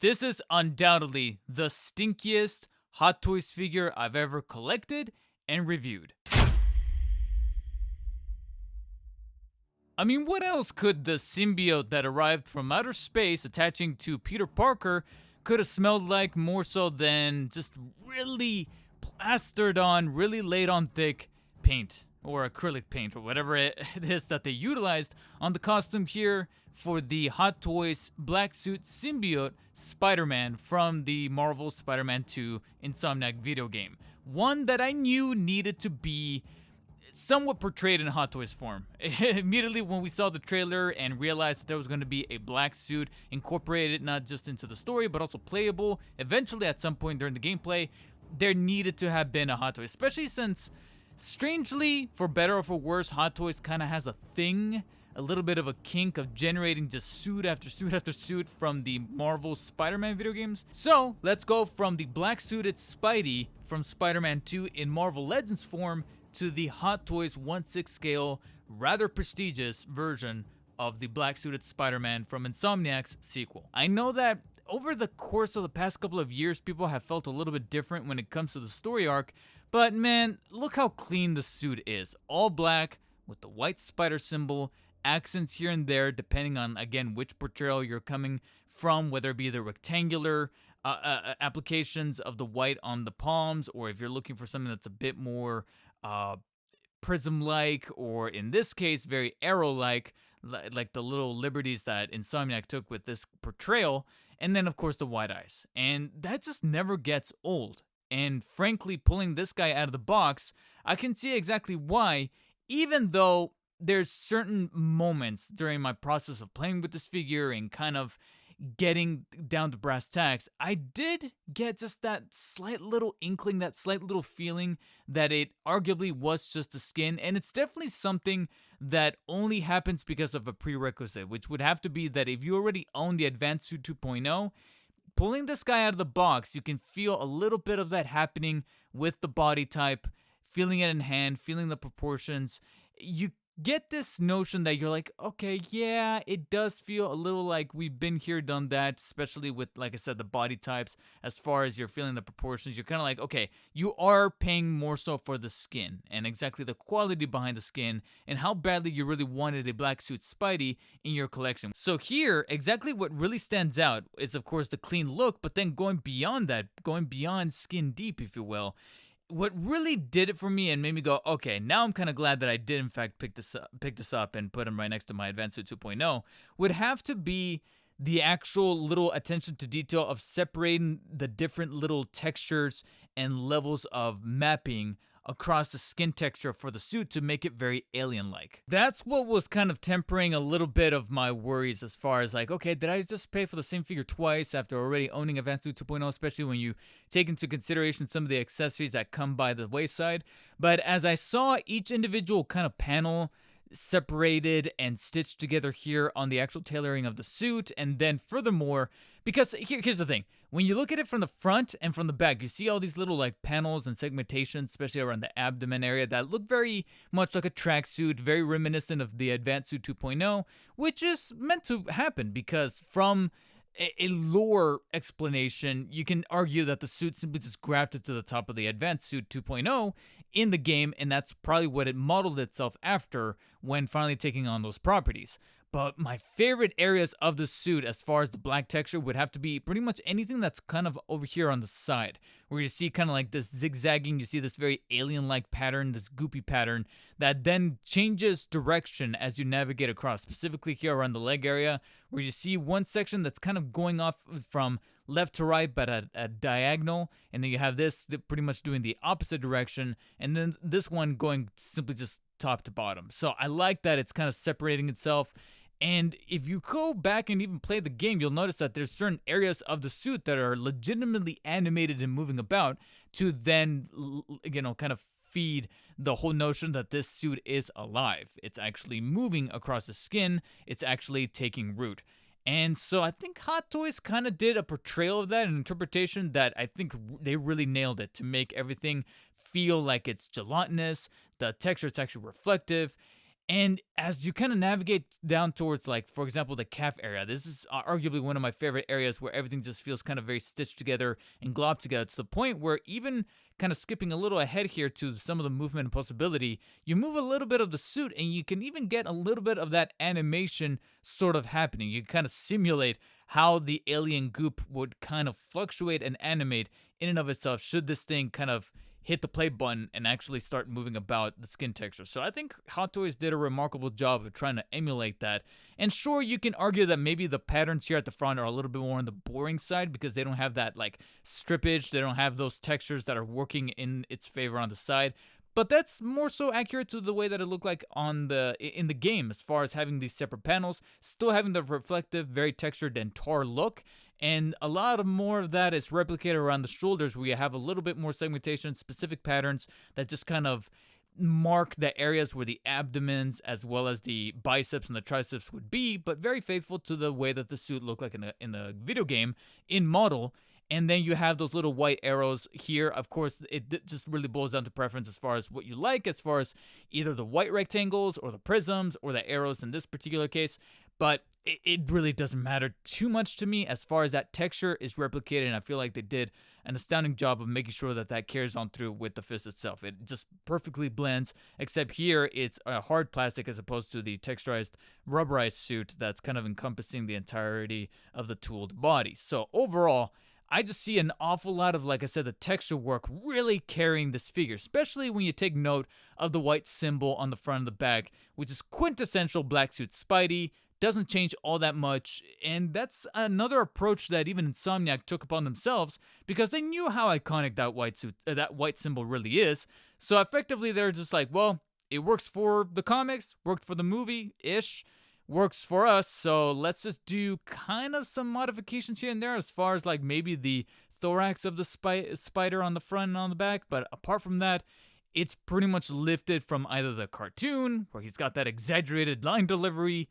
This is undoubtedly the stinkiest Hot Toys figure I've ever collected and reviewed. I mean, what else could the symbiote that arrived from outer space attaching to Peter Parker could have smelled like more so than just really plastered on, really laid on thick paint or acrylic paint or whatever it is that they utilized on the costume here for the Hot Toys black suit symbiote Spider-Man from the Marvel Spider-Man 2 Insomniac video game. One that I knew needed to be somewhat portrayed in Hot Toys form. Immediately when we saw the trailer and realized that there was going to be a black suit incorporated not just into the story but also playable eventually at some point during the gameplay, there needed to have been a Hot Toys, especially since, strangely, for better or for worse, Hot Toys kind of has a thing, a little bit of a kink of generating just suit after suit after suit from the Marvel Spider-Man video games. So let's go from the black suited Spidey from Spider-Man 2 in Marvel Legends form to the Hot Toys 1/6 scale, rather prestigious version of the black suited Spider-Man from Insomniac's sequel. I know that over the course of the past couple of years, people have felt a little bit different when it comes to the story arc, but man, look how clean the suit is. All black with the white spider symbol, accents here and there depending on, again, which portrayal you're coming from, whether it be the rectangular applications of the white on the palms, or if you're looking for something that's a bit more prism-like, or in this case, very arrow-like, like the little liberties that Insomniac took with this portrayal, and then of course the white eyes. And that just never gets old. And frankly, pulling this guy out of the box, I can see exactly why, even though there's certain moments during my process of playing with this figure and kind of getting down to brass tacks, I did get just that slight little inkling, that slight little feeling that it arguably was just a skin, and it's definitely something that only happens because of a prerequisite, which would have to be that if you already own the Advanced Suit 2.0, pulling this guy out of the box, you can feel a little bit of that happening with the body type, feeling it in hand, feeling the proportions. You get this notion that you're like, okay, yeah, it does feel a little like we've been here, done that, especially with, like I said, the body types. As far as you're feeling the proportions, you're kind of like, okay, you are paying more so for the skin and exactly the quality behind the skin and how badly you really wanted a black suit Spidey in your collection. So here, exactly what really stands out is, of course, the clean look, but then going beyond that, going beyond skin deep, if you will. What really did it for me and made me go, okay, now I'm kind of glad that I did in fact pick this up and put him right next to my Advanced Suit 2.0, would have to be the actual little attention to detail of separating the different little textures and levels of mapping across the skin texture for the suit to make it very alien-like. That's what was kind of tempering a little bit of my worries as far as like, okay, did I just pay for the same figure twice after already owning Advanced Suit 2.0, especially when you take into consideration some of the accessories that come by the wayside. But as I saw each individual kind of panel separated and stitched together here on the actual tailoring of the suit, and then furthermore, because here's the thing, when you look at it from the front and from the back, you see all these little like panels and segmentations, especially around the abdomen area, that look very much like a tracksuit, very reminiscent of the Advanced Suit 2.0, which is meant to happen because from a lore explanation, you can argue that the suit simply just grafted to the top of the Advanced Suit 2.0 in the game, and that's probably what it modeled itself after when finally taking on those properties. But my favorite areas of the suit as far as the black texture would have to be pretty much anything that's kind of over here on the side, where you see kind of like this zigzagging, you see this very alien-like pattern, this goopy pattern that then changes direction as you navigate across, specifically here around the leg area, where you see one section that's kind of going off from left to right but at a diagonal, and then you have this pretty much doing the opposite direction, and then this one going simply just top to bottom. So I like that it's kind of separating itself. And if you go back and even play the game, you'll notice that there's certain areas of the suit that are legitimately animated and moving about to then, kind of feed the whole notion that this suit is alive. It's actually moving across the skin. It's actually taking root. And so I think Hot Toys kind of did a portrayal of that, an interpretation that I think they really nailed it to make everything feel like it's gelatinous. The texture is actually reflective. And as you kind of navigate down towards, like, for example, the calf area, this is arguably one of my favorite areas where everything just feels kind of very stitched together and globbed together to the point where even kind of skipping a little ahead here to some of the movement and possibility, you move a little bit of the suit and you can even get a little bit of that animation sort of happening. You kind of simulate how the alien goop would kind of fluctuate and animate in and of itself should this thing kind of hit the play button and actually start moving about the skin texture. So I think Hot Toys did a remarkable job of trying to emulate that. And sure, you can argue that maybe the patterns here at the front are a little bit more on the boring side because they don't have that like strippage, they don't have those textures that are working in its favor on the side. But that's more so accurate to the way that it looked like in the game, as far as having these separate panels, still having the reflective, very textured and tar look. And a lot of more of that is replicated around the shoulders, where you have a little bit more segmentation, specific patterns that just kind of mark the areas where the abdomens as well as the biceps and the triceps would be, but very faithful to the way that the suit looked like in the video game in model. And then you have those little white arrows here. Of course, it just really boils down to preference as far as what you like, as far as either the white rectangles or the prisms or the arrows in this particular case. But it really doesn't matter too much to me as far as that texture is replicated. And I feel like they did an astounding job of making sure that that carries on through with the fist itself. It just perfectly blends, except here it's a hard plastic as opposed to the texturized rubberized suit that's kind of encompassing the entirety of the tooled body. So overall, I just see an awful lot of, like I said, the texture work really carrying this figure, especially when you take note of the white symbol on the front of the back, which is quintessential black suit Spidey. Doesn't change all that much, and that's another approach that even Insomniac took upon themselves because they knew how iconic that white suit, that white symbol really is. So effectively, they're just like, well, it works for the comics, worked for the movie-ish, works for us, so let's just do kind of some modifications here and there as far as like maybe the thorax of the spider on the front and on the back, but apart from that, it's pretty much lifted from either the cartoon, where he's got that exaggerated line delivery,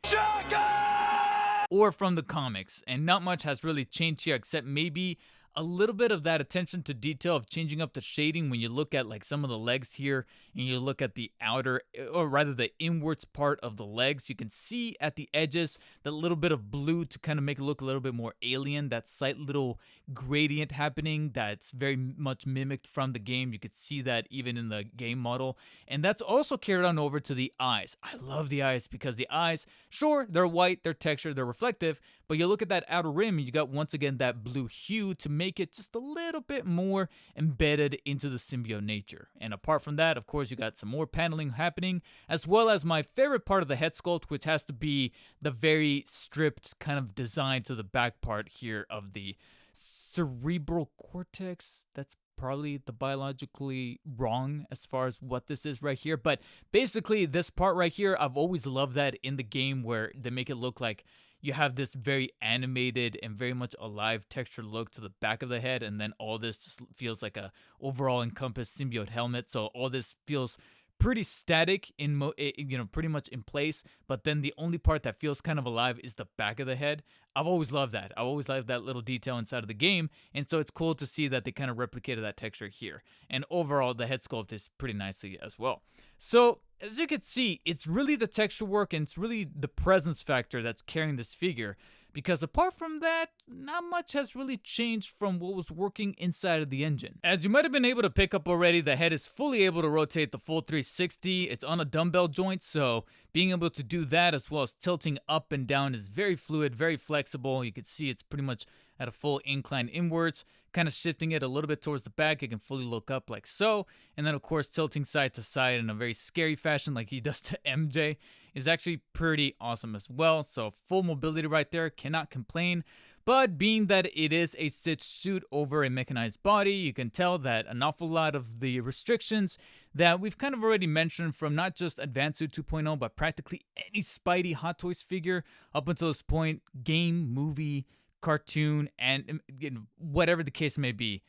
or from the comics. And not much has really changed here, except maybe a little bit of that attention to detail of changing up the shading when you look at like some of the legs here and you look at the outer, or rather the inwards part of the legs. You can see at the edges that little bit of blue to kind of make it look a little bit more alien, that slight little gradient happening that's very much mimicked from the game. You could see that even in the game model, and that's also carried on over to the eyes. I love the eyes because the eyes, sure, they're white, they're textured, they're reflective, but you look at that outer rim and you got once again that blue hue to make it just a little bit more embedded into the symbiote nature. And apart from that, of course, you got some more paneling happening, as well as my favorite part of the head sculpt, which has to be the very stripped kind of design to the back part here of the cerebral cortex. That's probably the biologically wrong as far as what this is right here, but basically this part right here, I've always loved that in the game where they make it look like you have this very animated and very much alive textured look to the back of the head, and then all this just feels like a overall encompassed symbiote helmet. So all this feels pretty static pretty much in place, but then the only part that feels kind of alive is the back of the head. I've always loved that. I always loved that little detail inside of the game, and so it's cool to see that they kind of replicated that texture here. And overall, the head sculpt is pretty nicely as well. So as you can see, it's really the texture work and it's really the presence factor that's carrying this figure, because apart from that, not much has really changed from what was working inside of the engine. As you might have been able to pick up already, the head is fully able to rotate the full 360. It's on a dumbbell joint, so being able to do that as well as tilting up and down is very fluid, very flexible. You can see it's pretty much at a full incline inwards, kind of shifting it a little bit towards the back. You can fully look up like so, and then of course tilting side to side in a very scary fashion like he does to MJ is actually pretty awesome as well. So full mobility right there, cannot complain. But being that it is a stitched suit over a mechanized body, you can tell that an awful lot of the restrictions that we've kind of already mentioned from not just Advanced Suit 2.0, but practically any Spidey Hot Toys figure up until this point, game, movie, cartoon, and whatever the case may be,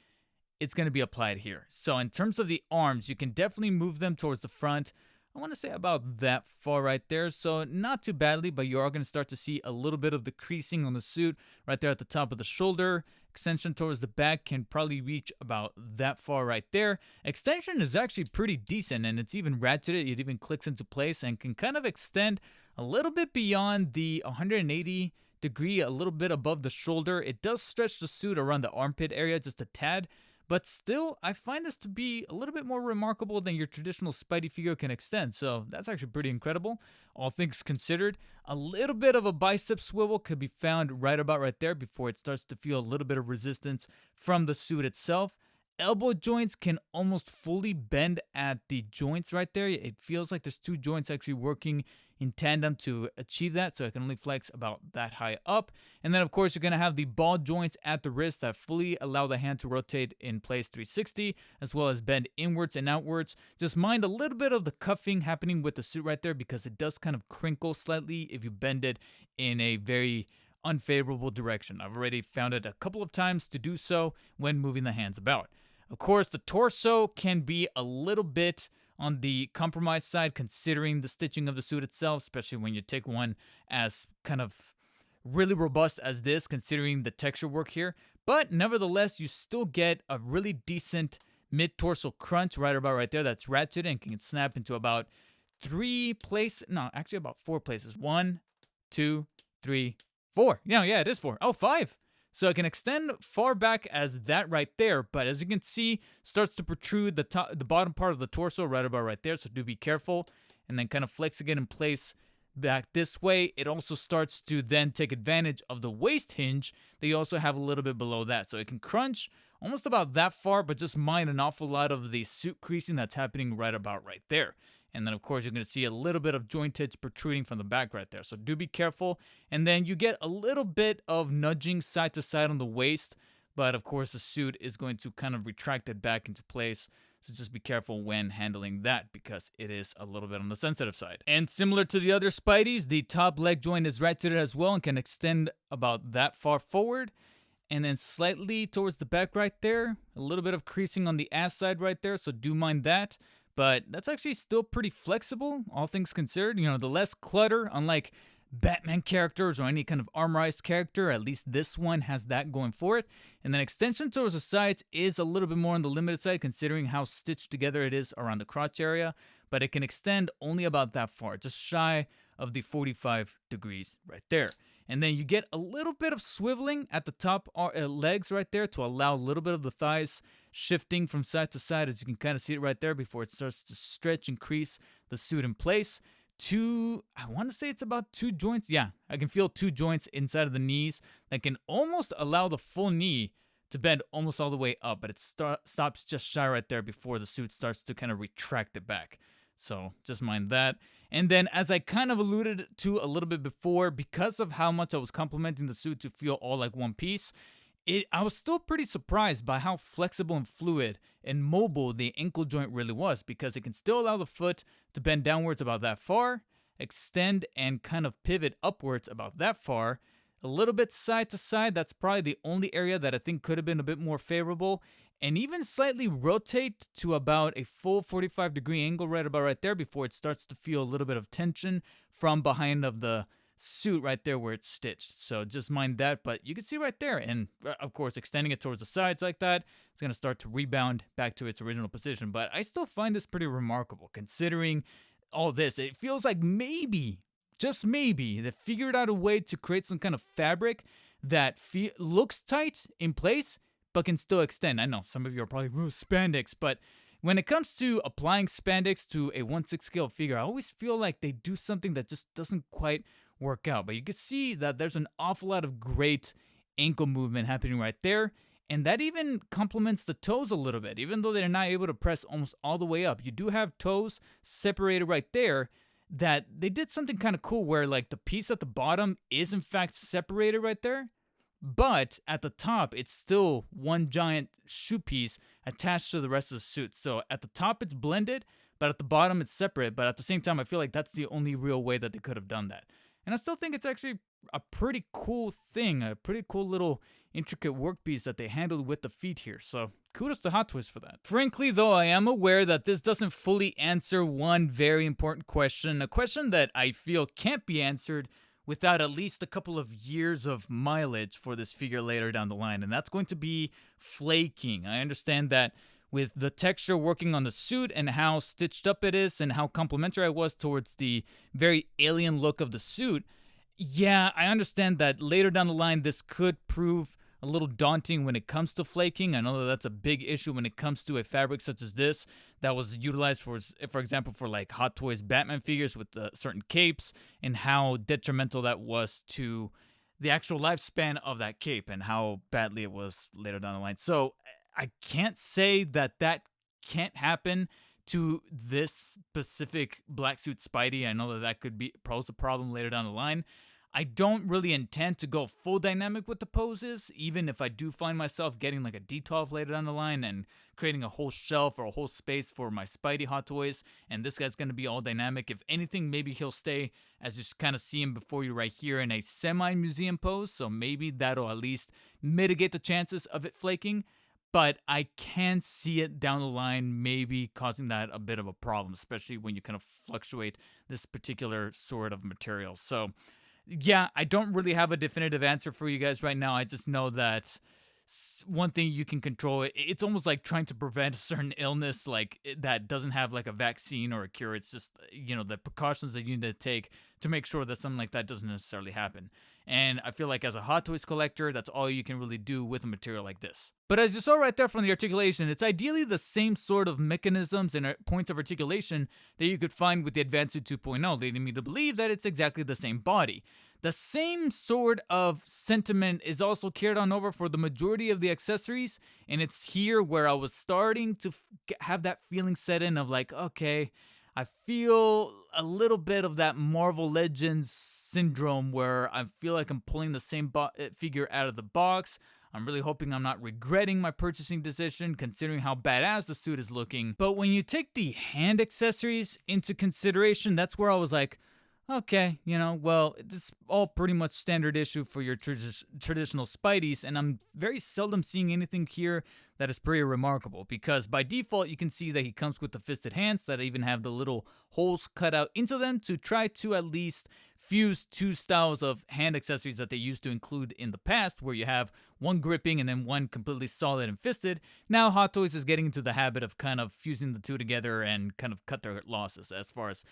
it's going to be applied here. So in terms of the arms, you can definitely move them towards the front I want to say about that far right there. So not too badly, but you are going to start to see a little bit of the creasing on the suit right there at the top of the shoulder. Extension towards the back can probably reach about that far right there. Extension is actually pretty decent, and it's even ratcheted. It even clicks into place and can kind of extend a little bit beyond the 180 degree, a little bit above the shoulder. It does stretch the suit around the armpit area just a tad, but still, I find this to be a little bit more remarkable than your traditional Spidey figure can extend, so that's actually pretty incredible, all things considered. A little bit of a bicep swivel could be found right about right there before it starts to feel a little bit of resistance from the suit itself. Elbow joints can almost fully bend at the joints right there. It feels like there's two joints actually working in tandem to achieve that, so it can only flex about that high up. And then of course you're going to have the ball joints at the wrist that fully allow the hand to rotate in place 360, as well as bend inwards and outwards. Just mind a little bit of the cuffing happening with the suit right there, because it does kind of crinkle slightly if you bend it in a very unfavorable direction. I've already found it a couple of times to do so when moving the hands about. Of course, the torso can be a little bit on the compromised side considering the stitching of the suit itself, especially when you take one as kind of really robust as this, considering the texture work here. But nevertheless, you still get a really decent mid-torso crunch right about right there that's ratcheted and can snap into about about 4 places. 1, 2, 3, 4. Yeah, it is 4. Oh, 5. So it can extend far back as that right there, but as you can see, starts to protrude the bottom part of the torso right about right there, so do be careful. And then kind of flexing it in place back this way. It also starts to then take advantage of the waist hinge that you also have a little bit below that. So it can crunch almost about that far, but just mind an awful lot of the suit creasing that's happening right about right there. And then, of course, you're going to see a little bit of jointage protruding from the back right there. So do be careful. And then you get a little bit of nudging side to side on the waist. But, of course, the suit is going to kind of retract it back into place. So just be careful when handling that, because it is a little bit on the sensitive side. And similar to the other Spideys, the top leg joint is ratcheted as well and can extend about that far forward. And then slightly towards the back right there. A little bit of creasing on the ass side right there. So do mind that. But that's actually still pretty flexible, all things considered. You know, the less clutter, unlike Batman characters or any kind of armorized character, at least this one has that going for it. And then extension towards the sides is a little bit more on the limited side, considering how stitched together it is around the crotch area. But it can extend only about that far, just shy of the 45 degrees right there. And then you get a little bit of swiveling at the top legs right there to allow a little bit of the thighs shifting from side to side, as you can kind of see it right there before it starts to stretch and crease the suit in place. I want to say it's about 2 joints. Yeah, I can feel 2 joints inside of the knees that can almost allow the full knee to bend almost all the way up, but it stops just shy right there before the suit starts to kind of retract it back. So just mind that. And then, as I kind of alluded to a little bit before, because of how much I was complimenting the suit to feel all like one piece, I was still pretty surprised by how flexible and fluid and mobile the ankle joint really was, because it can still allow the foot to bend downwards about that far, extend and kind of pivot upwards about that far, a little bit side to side. That's probably the only area that I think could have been a bit more favorable, and even slightly rotate to about a full 45-degree angle right about right there before it starts to feel a little bit of tension from behind of the suit right there where it's stitched. So just mind that, but you can see right there, and of course extending it towards the sides like that, it's going to start to rebound back to its original position. But I still find this pretty remarkable considering all this. It feels like maybe, just maybe, they figured out a way to create some kind of fabric that looks tight in place but can still extend. I know some of you are probably, spandex, but when it comes to applying spandex to a 1/6 scale figure, I always feel like they do something that just doesn't quite work out. But you can see that there's an awful lot of great ankle movement happening right there, and that even complements the toes a little bit. Even though they're not able to press almost all the way up, you do have toes separated right there, that they did something kind of cool where like the piece at the bottom is in fact separated right there, but at the top it's still one giant shoe piece attached to the rest of the suit. So at the top it's blended, but at the bottom it's separate. But at the same time, I feel like that's the only real way that they could have done that. And I still think it's actually a pretty cool thing, a pretty cool little intricate work piece that they handled with the feet here. So kudos to Hot Toys for that. Frankly, though, I am aware that this doesn't fully answer one very important question, a question that I feel can't be answered without at least a couple of years of mileage for this figure later down the line, and that's going to be flaking. I understand that with the texture working on the suit and how stitched up it is and how complimentary I was towards the very alien look of the suit, yeah, I understand that later down the line this could prove a little daunting when it comes to flaking. I know that that's a big issue when it comes to a fabric such as this that was utilized for example, for like Hot Toys Batman figures with certain capes, and how detrimental that was to the actual lifespan of that cape and how badly it was later down the line. So I can't say that that can't happen to this specific black suit Spidey. I know that that could pose a problem later down the line. I don't really intend to go full dynamic with the poses, even if I do find myself getting like a Detolf later down the line and creating a whole shelf or a whole space for my Spidey Hot Toys, and this guy's going to be all dynamic. If anything, maybe he'll stay, as you kind of see him before you right here, in a semi-museum pose, so maybe that'll at least mitigate the chances of it flaking. But I can see it down the line maybe causing that a bit of a problem, especially when you kind of fluctuate this particular sort of material. So yeah, I don't really have a definitive answer for you guys right now. I just know that one thing you can control, it's almost like trying to prevent a certain illness like that doesn't have like a vaccine or a cure. It's just, the precautions that you need to take to make sure that something like that doesn't necessarily happen. And I feel like as a Hot Toys collector, that's all you can really do with a material like this. But as you saw right there from the articulation, it's ideally the same sort of mechanisms and points of articulation that you could find with the Advanced 2.0, leading me to believe that it's exactly the same body. The same sort of sentiment is also carried on over for the majority of the accessories, and it's here where I was starting to have that feeling set in of like, okay, I feel a little bit of that Marvel Legends syndrome where I feel like I'm pulling the same figure out of the box. I'm really hoping I'm not regretting my purchasing decision considering how badass the suit is looking. But when you take the hand accessories into consideration, that's where I was like, okay, well, this is all pretty much standard issue for your traditional Spideys, and I'm very seldom seeing anything here that is pretty remarkable, because by default you can see that he comes with the fisted hands that even have the little holes cut out into them to try to at least fuse two styles of hand accessories that they used to include in the past, where you have one gripping and then one completely solid and fisted. Now Hot Toys is getting into the habit of kind of fusing the two together and kind of cut their losses as far as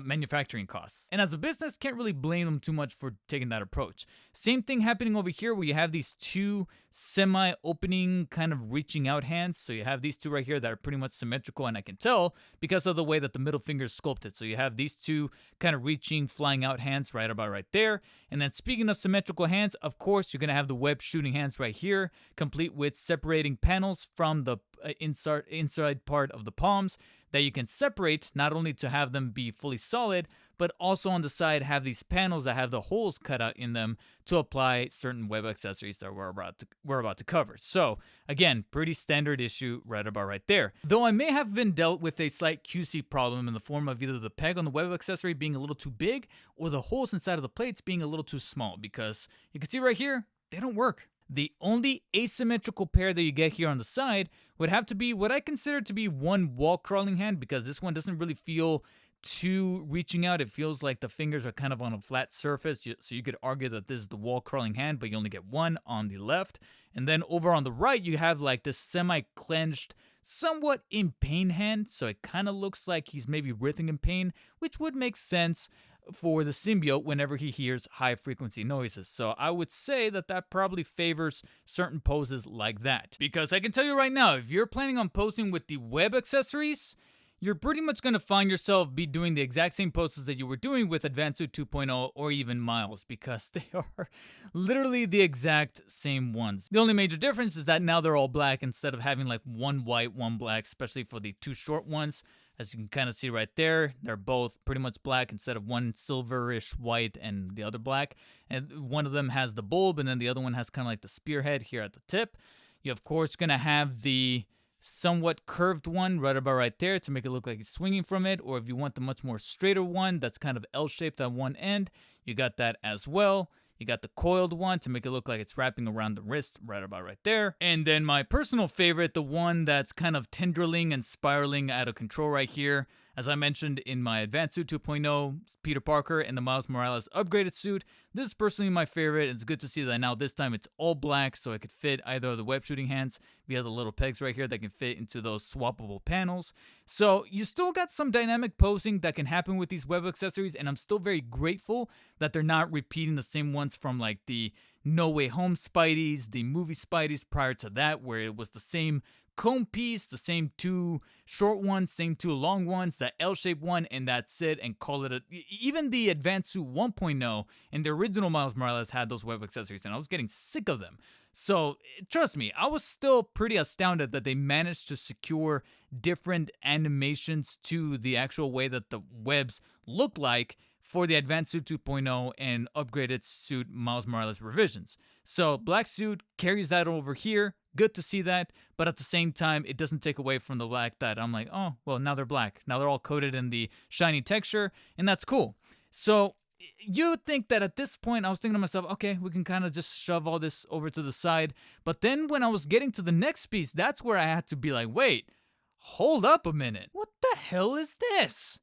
manufacturing costs. And as a business, can't really blame them too much for taking that approach. Same thing happening over here where you have these two semi-opening kind of reaching out hands. So you have these two right here that are pretty much symmetrical, and I can tell because of the way that the middle finger is sculpted. So you have these two kind of reaching, flying out hands right about right there. And then speaking of symmetrical hands, of course, you're going to have the web shooting hands right here, complete with separating panels from the inside part of the palms that you can separate, not only to have them be fully solid, but also on the side have these panels that have the holes cut out in them to apply certain web accessories that we're about to cover. So again, pretty standard issue right about right there. Though I may have been dealt with a slight QC problem in the form of either the peg on the web accessory being a little too big or the holes inside of the plates being a little too small, because you can see right here, they don't work. The only asymmetrical pair that you get here on the side would have to be what I consider to be one wall crawling hand, because this one doesn't really feel too reaching out. It feels like the fingers are kind of on a flat surface, so you could argue that this is the wall crawling hand, but you only get one on the left. And then over on the right, you have like this semi-clenched, somewhat in pain hand, so it kind of looks like he's maybe writhing in pain, which would make sense for the symbiote whenever he hears high frequency noises. So I would say that that probably favors certain poses like that. Because I can tell you right now, if you're planning on posing with the web accessories, you're pretty much going to find yourself be doing the exact same poses that you were doing with Advanced 2.0 or even Miles, because they are literally the exact same ones. The only major difference is that now they're all black instead of having like one white, one black, especially for the two short ones. As you can kind of see right there, they're both pretty much black instead of one silverish white and the other black. And one of them has the bulb, and then the other one has kind of like the spearhead here at the tip. You're of course going to have the somewhat curved one right about right there to make it look like he's swinging from it, or if you want the much more straighter one that's kind of L-shaped on one end, you got that as well. You got the coiled one to make it look like it's wrapping around the wrist right about right there. And then my personal favorite, the one that's kind of tendriling and spiraling out of control right here. As I mentioned in my Advanced Suit 2.0, Peter Parker and the Miles Morales upgraded suit, this is personally my favorite. It's good to see that now this time it's all black so it could fit either of the web shooting hands via the little pegs right here that can fit into those swappable panels. So you still got some dynamic posing that can happen with these web accessories, and I'm still very grateful that they're not repeating the same ones from like the No Way Home Spideys, the movie Spideys prior to that, where it was the same comb piece, the same two short ones, same two long ones, that L-shaped one, and that's it, and call it a... Even the Advanced Suit 1.0 and the original Miles Morales had those web accessories, and I was getting sick of them. So, trust me, I was still pretty astounded that they managed to secure different animations to the actual way that the webs look like for the Advanced Suit 2.0 and upgraded suit Miles Morales revisions. So, Black Suit carries that over here. Good to see that, but at the same time, it doesn't take away from the fact that I'm like, oh, well, now they're black. Now they're all coated in the shiny texture, and that's cool. So you would think that at this point, I was thinking to myself, okay, we can kind of just shove all this over to the side. But then when I was getting to the next piece, that's where I had to be like, wait, hold up a minute. What the hell is this?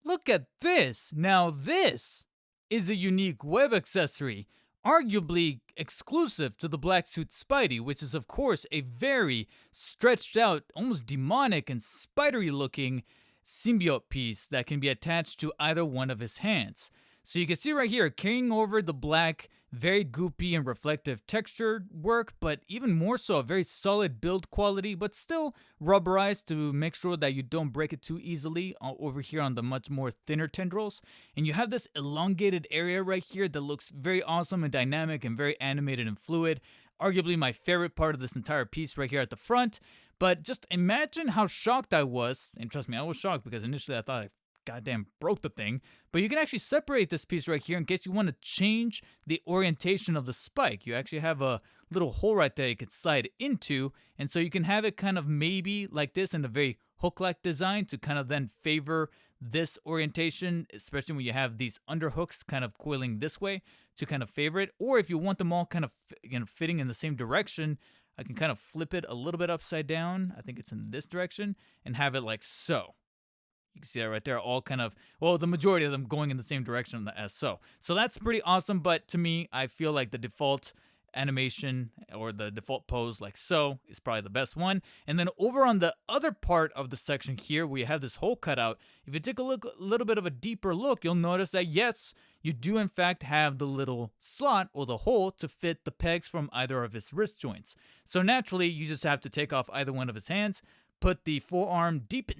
Look at this. Now this is a unique web accessory, arguably exclusive to the Black Suit Spidey, which is of course a very stretched out, almost demonic and spidery looking symbiote piece that can be attached to either one of his hands. So you can see right here, carrying over the black, very goopy and reflective texture work, but even more so, a very solid build quality, but still rubberized to make sure that you don't break it too easily over here on the much more thinner tendrils. And you have this elongated area right here that looks very awesome and dynamic and very animated and fluid. Arguably my favorite part of this entire piece right here at the front. But just imagine how shocked I was, and trust me, I was shocked because initially I thought I goddamn broke the thing, but you can actually separate this piece right here in case you want to change the orientation of the spike. You actually have a little hole right there you can slide into, and so you can have it kind of maybe like this in a very hook-like design to kind of then favor this orientation, especially when you have these underhooks kind of coiling this way to kind of favor it. Or if you want them all kind of fitting in the same direction, I can kind of flip it a little bit upside down. I think it's in this direction, and have it like so. You can see that right there, all kind of, well, the majority of them going in the same direction as so. So that's pretty awesome, but to me, I feel like the default animation or the default pose like so is probably the best one. And then over on the other part of the section here, we have this hole cut out. If you take a little bit of a deeper look, you'll notice that yes, you do in fact have the little slot or the hole to fit the pegs from either of his wrist joints. So naturally, you just have to take off either one of his hands, put the forearm deep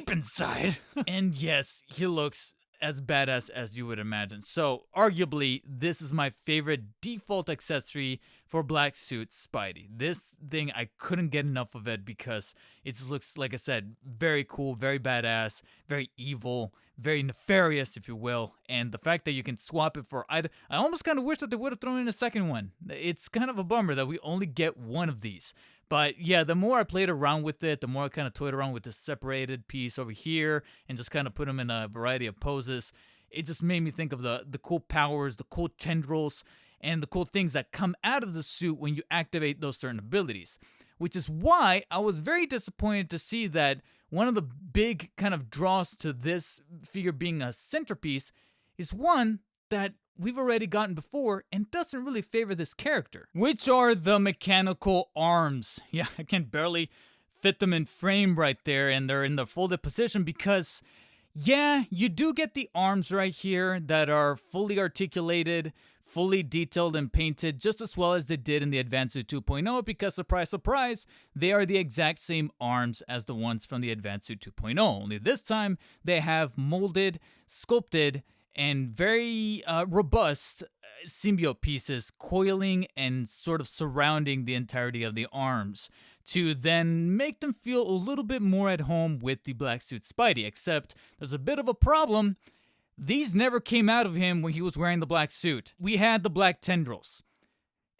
inside, and yes, he looks as badass as you would imagine. So arguably, this is my favorite default accessory for Black Suit Spidey. This thing, I couldn't get enough of it because it just looks, like I said, very cool, very badass, very evil, very nefarious, if you will. And the fact that you can swap it for either, I almost kind of wish that they would have thrown in a second one. It's kind of a bummer that we only get one of these. But yeah, the more I played around with it, the more I kind of toyed around with this separated piece over here and just kind of put them in a variety of poses. It just made me think of the cool powers, the cool tendrils, and the cool things that come out of the suit when you activate those certain abilities. Which is why I was very disappointed to see that one of the big kind of draws to this figure being a centerpiece is one that we've already gotten before and doesn't really favor this character, which are the mechanical arms. Yeah, I can barely fit them in frame right there, and they're in the folded position because, yeah, you do get the arms right here that are fully articulated, fully detailed and painted just as well as they did in the Advanced Suit 2.0 because, surprise, surprise, they are the exact same arms as the ones from the Advanced Suit 2.0. Only this time, they have molded, sculpted, and very robust symbiote pieces coiling and sort of surrounding the entirety of the arms to then make them feel a little bit more at home with the Black Suit Spidey, except there's a bit of a problem. These never came out of him when he was wearing the black suit. We had the black tendrils.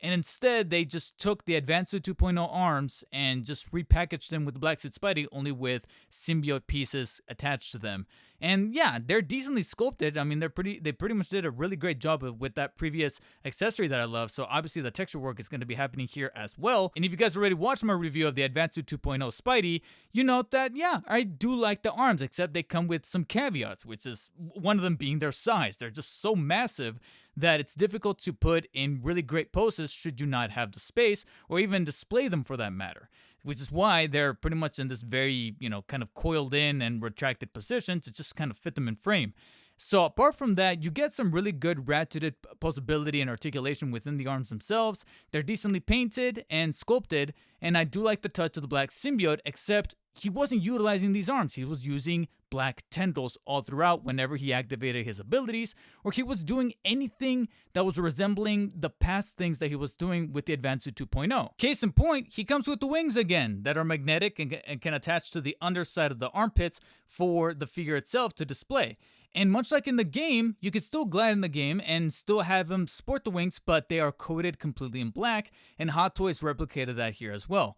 And instead, they just took the Advanced Suit 2.0 arms and just repackaged them with the Black Suit Spidey, only with symbiote pieces attached to them. And yeah, they're decently sculpted. I mean, they pretty much did a really great job with that previous accessory that I love. So obviously the texture work is going to be happening here as well. And if you guys already watched my review of the Advanced Suit 2.0 Spidey, you note that, yeah, I do like the arms, except they come with some caveats, which is one of them being their size. They're just so massive that it's difficult to put in really great poses should you not have the space or even display them for that matter. Which is why they're pretty much in this very, kind of coiled in and retracted position to just kind of fit them in frame. So apart from that, you get some really good ratcheted posability and articulation within the arms themselves. They're decently painted and sculpted, and I do like the touch of the black symbiote, except he wasn't utilizing these arms. He was using black tendrils all throughout whenever he activated his abilities, or he was doing anything that was resembling the past things that he was doing with the Advanced Suit 2.0. Case in point, he comes with the wings again that are magnetic and can attach to the underside of the armpits for the figure itself to display. And much like in the game, you can still glide in the game and still have him sport the wings, but they are coated completely in black, and Hot Toys replicated that here as well.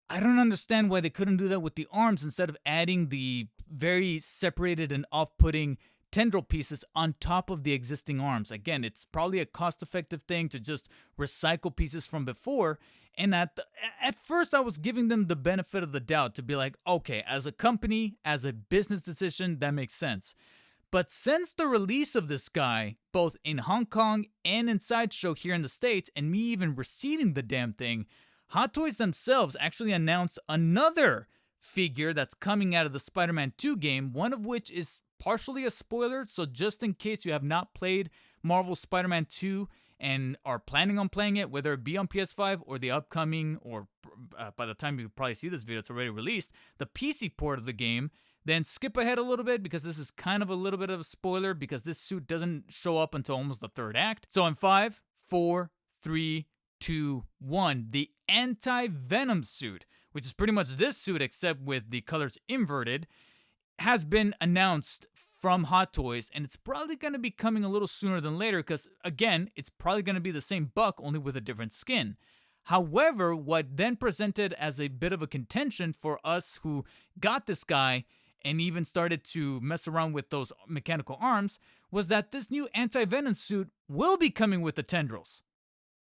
I don't understand why they couldn't do that with the arms instead of adding the very separated and off-putting tendril pieces on top of the existing arms. Again, it's probably a cost-effective thing to just recycle pieces from before. And at first, I was giving them the benefit of the doubt to be like, okay, as a company, as a business decision, that makes sense. But since the release of this guy, both in Hong Kong and in Sideshow here in the States, and me even receiving the damn thing, Hot Toys themselves actually announced another figure that's coming out of the Spider-Man 2 game, one of which is partially a spoiler, so just in case you have not played Marvel Spider-Man 2 and are planning on playing it, whether it be on PS5 or the upcoming, or by the time you probably see this video, it's already released, the PC port of the game, then skip ahead a little bit because this is kind of a little bit of a spoiler because this suit doesn't show up until almost the third act. So in 5, 4, 3, 2, 1, the anti-venom suit, which is pretty much this suit except with the colors inverted, has been announced from Hot Toys, and it's probably going to be coming a little sooner than later because, again, it's probably going to be the same buck, only with a different skin. However, what then presented as a bit of a contention for us who got this guy and even started to mess around with those mechanical arms was that this new anti-venom suit will be coming with the tendrils.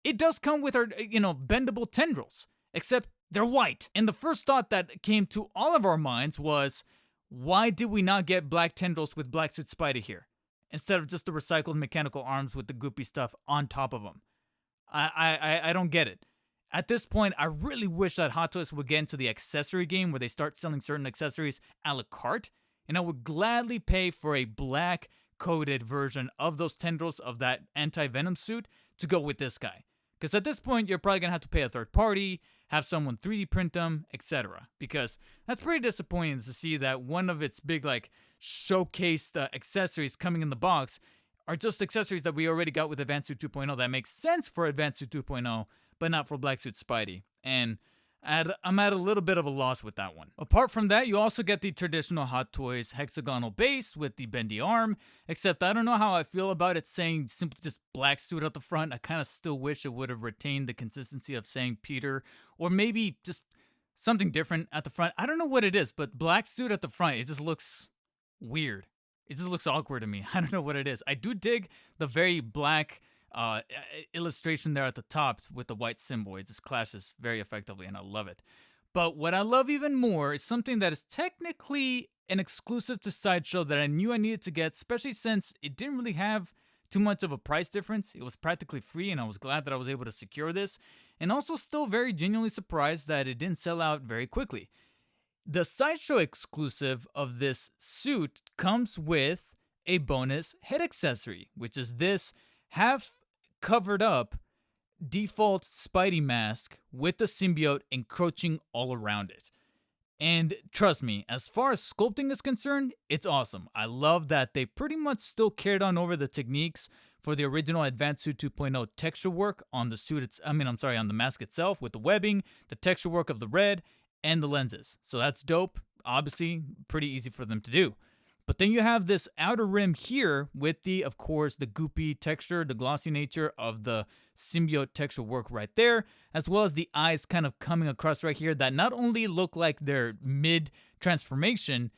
It does come with our, bendable tendrils, except they're white. And the first thought that came to all of our minds was, why did we not get black tendrils with Black Suit Spidey here, instead of just the recycled mechanical arms with the goopy stuff on top of them? I don't get it. At this point, I really wish that Hot Toys would get into the accessory game where they start selling certain accessories a la carte, and I would gladly pay for a black coated version of those tendrils of that anti-venom suit to go with this guy. Because at this point, you're probably going to have to pay a third party, have someone 3D print them, etc. Because that's pretty disappointing to see that one of its big, showcased accessories coming in the box are just accessories that we already got with Advanced Suit 2.0 that makes sense for Advanced Suit 2.0, but not for Black Suit Spidey. And I'm at a little bit of a loss with that one. Apart from that, you also get the traditional Hot Toys hexagonal base with the bendy arm, except I don't know how I feel about it saying simply just Black Suit at the front. I kind of still wish it would have retained the consistency of saying Peter, or maybe just something different at the front. I don't know what it is, but Black Suit at the front, it just looks weird. It just looks awkward to me. I don't know what it is. I do dig the very black illustration there at the top with the white symbol. It just clashes very effectively, and I love it. But what I love even more is something that is technically an exclusive to Sideshow that I knew I needed to get, especially since it didn't really have too much of a price difference. It was practically free, and I was glad that I was able to secure this, and also still very genuinely surprised that it didn't sell out very quickly. The Sideshow exclusive of this suit comes with a bonus head accessory, which is this half covered up default Spidey mask with the symbiote encroaching all around it. And trust me, as far as sculpting is concerned, it's awesome. I love that they pretty much still carried on over the techniques for the original Advanced Suit 2.0 texture work on the suit. On the mask itself with the webbing, the texture work of the red, and the lenses. So that's dope. Obviously, pretty easy for them to do. But then you have this outer rim here with the, of course, the goopy texture, the glossy nature of the symbiote texture work right there, as well as the eyes kind of coming across right here that not only look like they're mid transformation,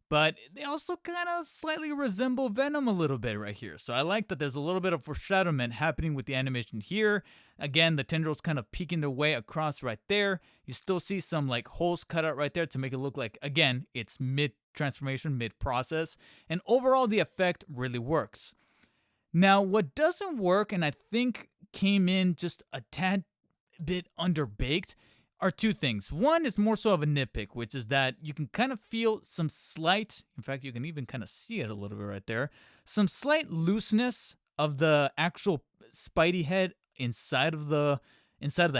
but they also kind of slightly resemble Venom a little bit right here. So I like that there's a little bit of foreshadowment happening with the animation here. Again, the tendrils kind of peeking their way across right there. You still see some like holes cut out right there to make it look like, again, it's mid transformation, mid process. And overall, the effect really works. Now, what doesn't work, and I think came in just a tad bit underbaked, are two things. One is more so of a nitpick, which is that you can kind of feel some slight, in fact, you can even kind of see it a little bit right there, some slight looseness of the actual Spidey head inside of the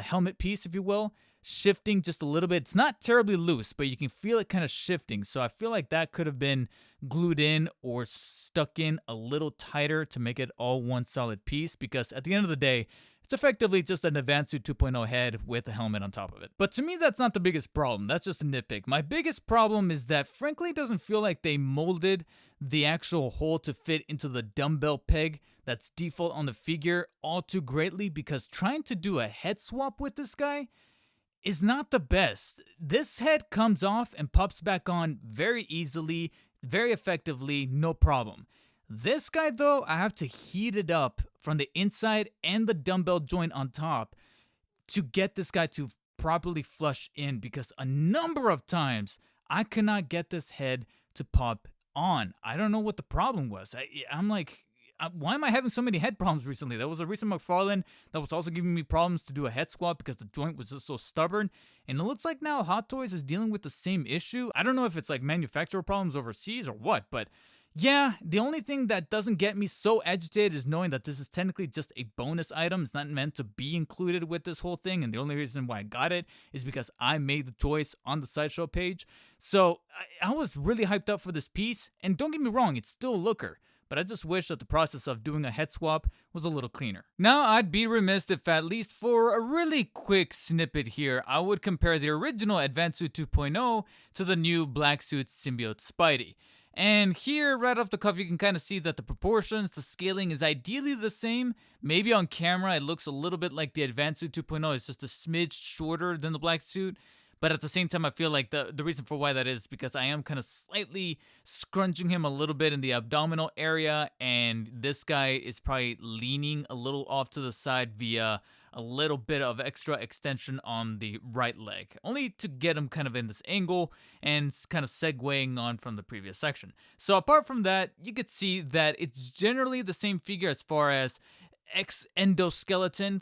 helmet piece, if you will, shifting just a little bit. It's not terribly loose, but you can feel it kind of shifting. So I feel like that could have been glued in or stuck in a little tighter to make it all one solid piece, because at the end of the day, it's effectively just an Advanced Suit 2.0 head with a helmet on top of it. But to me, that's not the biggest problem. That's just a nitpick. My biggest problem is that, frankly, it doesn't feel like they molded the actual hole to fit into the dumbbell peg that's default on the figure all too greatly, because trying to do a head swap with this guy is not the best. This head comes off and pops back on very easily, very effectively, no problem. This guy, though, I have to heat it up from the inside and the dumbbell joint on top to get this guy to properly flush in, because a number of times I could not get this head to pop on. I don't know what the problem was. I'm like, why am I having so many head problems recently? There was a recent McFarlane that was also giving me problems to do a head swap because the joint was just so stubborn. And it looks like now Hot Toys is dealing with the same issue. I don't know if it's like manufacturer problems overseas or what, but yeah, the only thing that doesn't get me so agitated is knowing that this is technically just a bonus item. It's not meant to be included with this whole thing, and the only reason why I got it is because I made the choice on the Sideshow page. So I was really hyped up for this piece, and don't get me wrong, it's still a looker, but I just wish that the process of doing a head swap was a little cleaner. Now, I'd be remiss if, at least for a really quick snippet here, I would compare the original Advanced Suit 2.0 to the new Black Suit Symbiote Spidey. And here, right off the cuff, you can kind of see that the proportions, the scaling is ideally the same. Maybe on camera, it looks a little bit like the Advanced Suit 2.0. It's just a smidge shorter than the Black Suit. But at the same time, I feel like the reason for why that is because I am kind of slightly scrunching him a little bit in the abdominal area. And this guy is probably leaning a little off to the side via a little bit of extra extension on the right leg, only to get him kind of in this angle and kind of segueing on from the previous section. So apart from that, you could see that it's generally the same figure as far as endoskeleton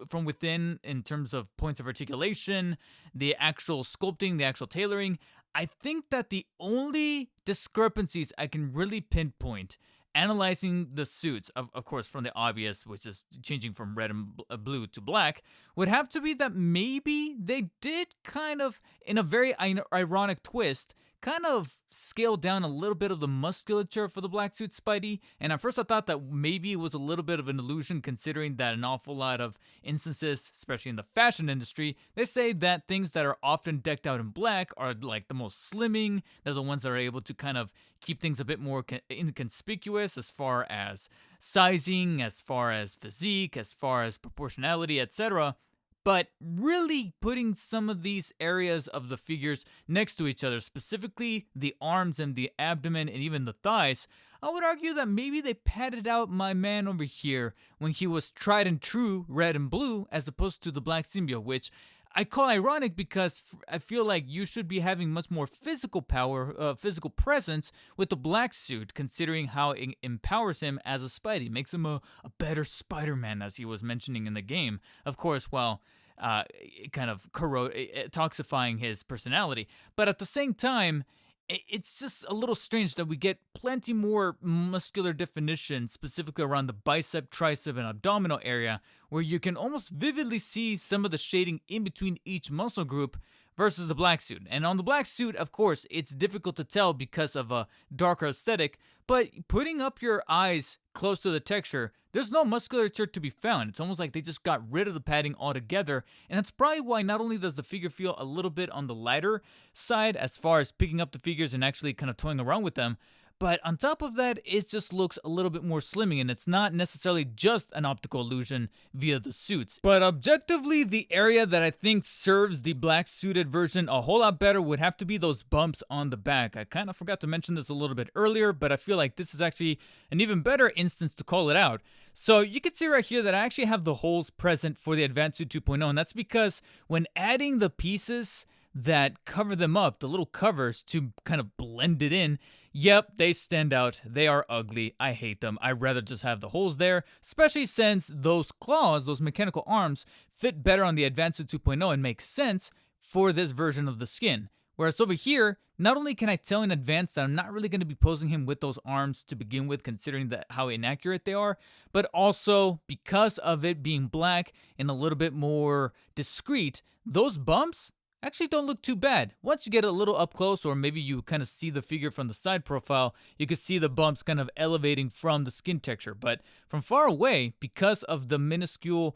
from within in terms of points of articulation, the actual sculpting, the actual tailoring. I think that the only discrepancies I can really pinpoint analyzing the suits, of course, from the obvious, which is changing from red and blue to black, would have to be that maybe they did kind of, in a very ironic twist, kind of scale down a little bit of the musculature for the Black Suit Spidey. And at first I thought that maybe it was a little bit of an illusion, considering that an awful lot of instances, especially in the fashion industry, they say that things that are often decked out in black are like the most slimming. They're the ones that are able to kind of keep things a bit more inconspicuous as far as sizing, as far as physique, as far as proportionality, etc. But really putting some of these areas of the figures next to each other, specifically the arms and the abdomen and even the thighs, I would argue that maybe they padded out my man over here when he was tried and true red and blue as opposed to the black symbiote, which I call ironic because I feel like you should be having much more physical power, physical presence with the black suit, considering how it empowers him as a Spidey, makes him a better Spider-Man, as he was mentioning in the game. Of course, while kind of toxifying his personality. But at the same time, it's just a little strange that we get plenty more muscular definition, specifically around the bicep, tricep, and abdominal area, where you can almost vividly see some of the shading in between each muscle group versus the black suit. And on the black suit, of course, it's difficult to tell because of a darker aesthetic, but putting up your eyes close to the texture, there's no musculature to be found. It's almost like they just got rid of the padding altogether, and that's probably why not only does the figure feel a little bit on the lighter side as far as picking up the figures and actually kind of toying around with them, but on top of that, it just looks a little bit more slimming, and it's not necessarily just an optical illusion via the suits. But objectively, the area that I think serves the black suited version a whole lot better would have to be those bumps on the back. I kind of forgot to mention this a little bit earlier, but I feel like this is actually an even better instance to call it out. So you can see right here that I actually have the holes present for the Advanced Suit 2.0, and that's because when adding the pieces that cover them up, the little covers to kind of blend it in, yep, they stand out. They are ugly. I hate them. I'd rather just have the holes there, especially since those claws, those mechanical arms, fit better on the Advanced Suit 2.0 and make sense for this version of the skin. Whereas over here, not only can I tell in advance that I'm not really going to be posing him with those arms to begin with, considering how inaccurate they are, but also because of it being black and a little bit more discreet, those bumps actually don't look too bad. Once you get a little up close, or maybe you kind of see the figure from the side profile, you can see the bumps kind of elevating from the skin texture. But from far away, because of the minuscule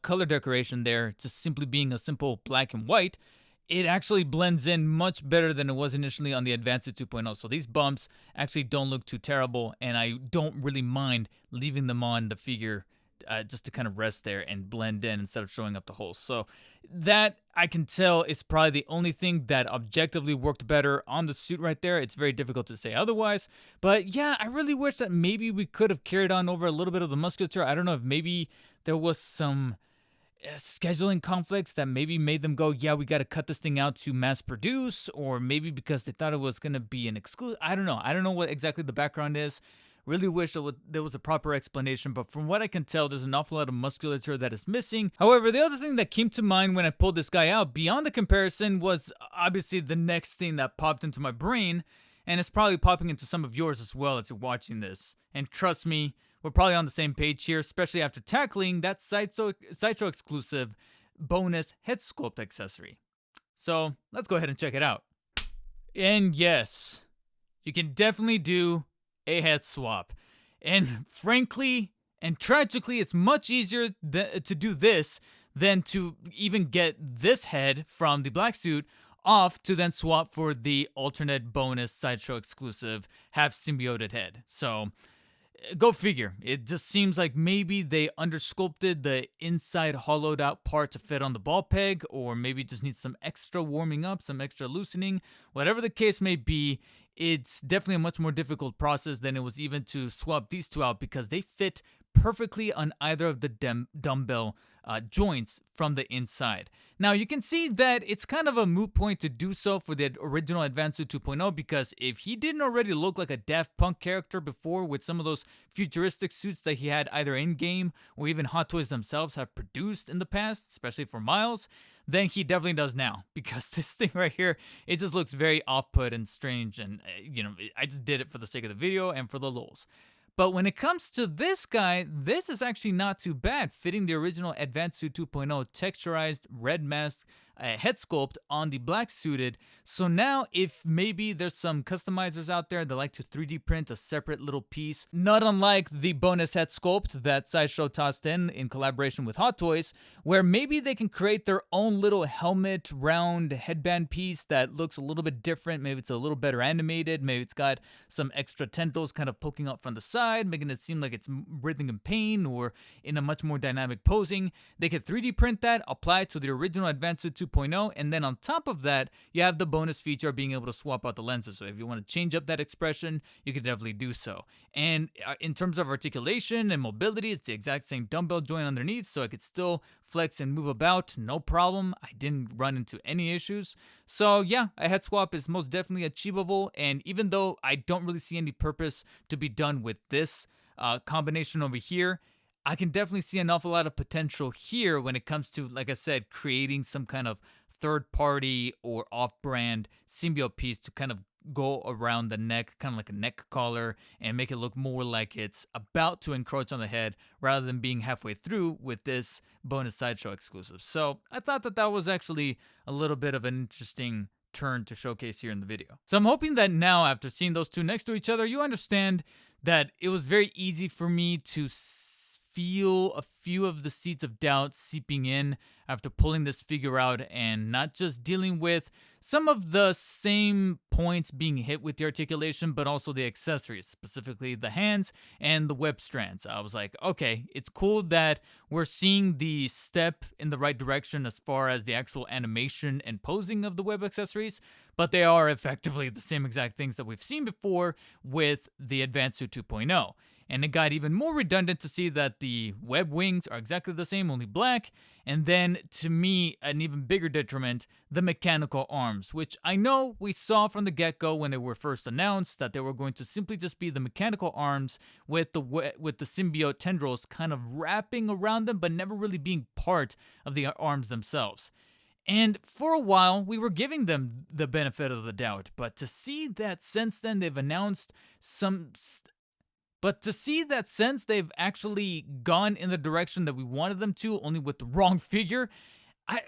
color decoration there, just simply being a simple black and white, it actually blends in much better than it was initially on the Advanced 2.0. So these bumps actually don't look too terrible, and I don't really mind leaving them on the figure just to kind of rest there and blend in instead of showing up the holes. So that, I can tell, is probably the only thing that objectively worked better on the suit right there. It's very difficult to say otherwise. But yeah, I really wish that maybe we could have carried on over a little bit of the musculature. I don't know if maybe there was some scheduling conflicts that maybe made them go, yeah, we got to cut this thing out to mass produce, or maybe because they thought it was going to be an exclusive. I don't know what exactly the background is. Really wish there was a proper explanation, but from what I can tell, there's an awful lot of musculature that is missing. However, the other thing that came to mind when I pulled this guy out, beyond the comparison, was obviously the next thing that popped into my brain, and it's probably popping into some of yours as well as you're watching this. And trust me, we're probably on the same page here, especially after tackling that Sideshow exclusive bonus head sculpt accessory. So let's go ahead and check it out. And yes, you can definitely do a head swap. And frankly and tragically, it's much easier to do this than to even get this head from the black suit off to then swap for the alternate bonus Sideshow exclusive half symbioted head. So go figure. It just seems like maybe they undersculpted the inside hollowed out part to fit on the ball peg, or maybe just needs some extra warming up, some extra loosening. Whatever the case may be, it's definitely a much more difficult process than it was even to swap these two out, because they fit perfectly on either of the dumbbell joints from the inside. Now you can see that it's kind of a moot point to do so for the original Advanced Suit 2.0, because if he didn't already look like a Daft Punk character before with some of those futuristic suits that he had either in-game or even Hot Toys themselves have produced in the past, especially for Miles, then he definitely does now, because this thing right here, it just looks very off-put and strange, and I just did it for the sake of the video and for the lulz. But when it comes to this guy, this is actually not too bad, fitting the original Advanced Suit 2.0 texturized red mask head sculpt on the black suited. So now if maybe there's some customizers out there that like to 3D print a separate little piece, not unlike the bonus head sculpt that Sideshow tossed in collaboration with Hot Toys, where maybe they can create their own little helmet round headband piece that looks a little bit different. Maybe it's a little better animated. Maybe it's got some extra tendrils kind of poking up from the side, making it seem like it's breathing in pain or in a much more dynamic posing. They could 3D print that, apply it to the original Advanced Suit 2.0, and then on top of that, you have the bonus feature of being able to swap out the lenses. So if you want to change up that expression, you can definitely do so. And in terms of articulation and mobility, it's the exact same dumbbell joint underneath, so I could still flex and move about, no problem. I didn't run into any issues. So yeah, a head swap is most definitely achievable, and even though I don't really see any purpose to be done with this combination over here, I can definitely see an awful lot of potential here when it comes to, like I said, creating some kind of third-party or off-brand symbiote piece to kind of go around the neck, kind of like a neck collar, and make it look more like it's about to encroach on the head rather than being halfway through with this bonus Sideshow exclusive. So I thought that was actually a little bit of an interesting turn to showcase here in the video. So I'm hoping that now, after seeing those two next to each other, you understand that it was very easy for me to feel a few of the seeds of doubt seeping in after pulling this figure out and not just dealing with some of the same points being hit with the articulation, but also the accessories, specifically the hands and the web strands. I was like, okay, it's cool that we're seeing the step in the right direction as far as the actual animation and posing of the web accessories, but they are effectively the same exact things that we've seen before with the Advanced Suit 2.0. And it got even more redundant to see that the web wings are exactly the same, only black. And then, to me, an even bigger detriment, the mechanical arms, which I know we saw from the get-go when they were first announced that they were going to simply just be the mechanical arms with the symbiote tendrils kind of wrapping around them, but never really being part of the arms themselves. And for a while, we were giving them the benefit of the doubt, but to see that since then they've announced they've actually gone in the direction that we wanted them to, only with the wrong figure,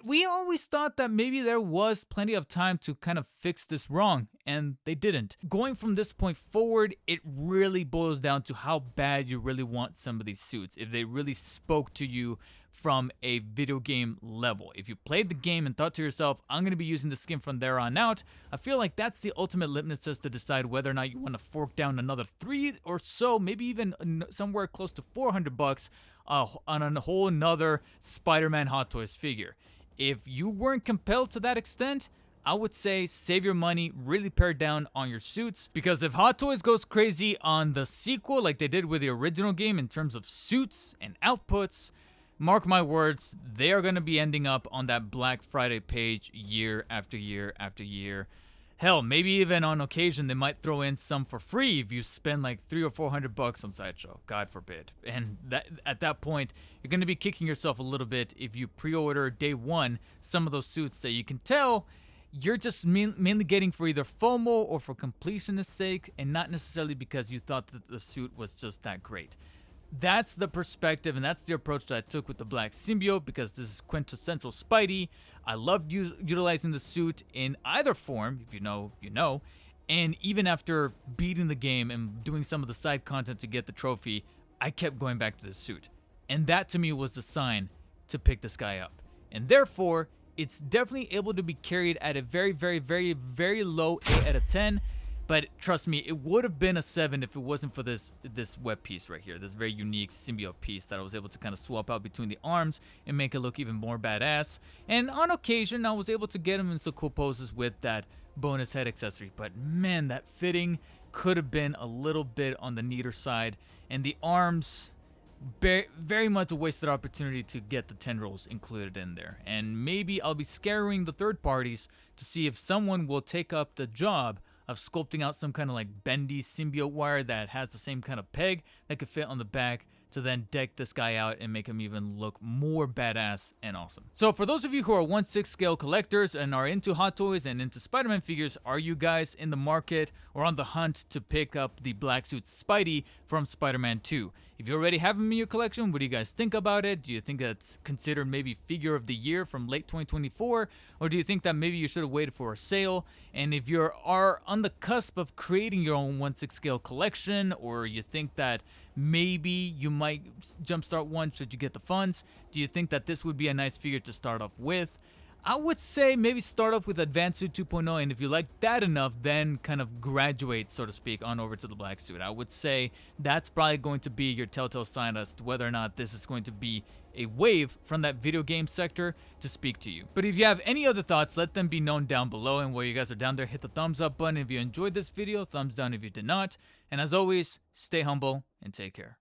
we always thought that maybe there was plenty of time to kind of fix this wrong, and they didn't. Going from this point forward, it really boils down to how bad you really want some of these suits, if they really spoke to you from a video game level. If you played the game and thought to yourself, I'm going to be using the skin from there on out, I feel like that's the ultimate litmus test to decide whether or not you want to fork down another $3 or so, maybe even somewhere close to $400 on a whole nother Spider-Man Hot Toys figure. If you weren't compelled to that extent, I would say save your money, really pare down on your suits, because if Hot Toys goes crazy on the sequel like they did with the original game in terms of suits and outputs, mark my words, they are going to be ending up on that Black Friday page year after year after year. Hell, maybe even on occasion they might throw in some for free if you spend like $300 or $400 on Sideshow, God forbid. And at that point, you're going to be kicking yourself a little bit if you pre-order day one some of those suits that you can tell you're just mainly getting for either FOMO or for completionist sake, and not necessarily because you thought that the suit was just that great. That's the perspective, and that's the approach that I took with the Black Symbiote, because this is quintessential Spidey. I loved utilizing the suit in either form, if you know, you know. And even after beating the game and doing some of the side content to get the trophy, I kept going back to the suit. And that to me was the sign to pick this guy up. And therefore, it's definitely able to be carried at a very, very, very, very low 8 out of 10. But trust me, it would have been a 7 if it wasn't for this web piece right here, this very unique symbiote piece that I was able to kind of swap out between the arms and make it look even more badass. And on occasion, I was able to get him in some cool poses with that bonus head accessory. But man, that fitting could have been a little bit on the neater side. And the arms, very much a wasted opportunity to get the tendrils included in there. And maybe I'll be scouring the third parties to see if someone will take up the job of sculpting out some kind of like bendy symbiote wire that has the same kind of peg that could fit on the back to then deck this guy out and make him even look more badass and awesome. So for those of you who are 1/6 scale collectors and are into Hot Toys and into Spider-Man figures, are you guys in the market or on the hunt to pick up the black suit Spidey from Spider-Man 2? If you already have him in your collection, what do you guys think about it? Do you think that's considered maybe figure of the year from late 2024? Or do you think that maybe you should have waited for a sale? And if you are on the cusp of creating your own 1/6 scale collection, or you think that maybe you might jumpstart one should you get the funds, do you think that this would be a nice figure to start off with? I would say maybe start off with Advanced Suit 2.0, and if you like that enough, then kind of graduate, so to speak, on over to the black suit. I would say that's probably going to be your telltale sign as to whether or not this is going to be a wave from that video game sector to speak to you. But if you have any other thoughts, let them be known down below, and while you guys are down there, hit the thumbs up button if you enjoyed this video, thumbs down if you did not, and as always, stay humble and take care.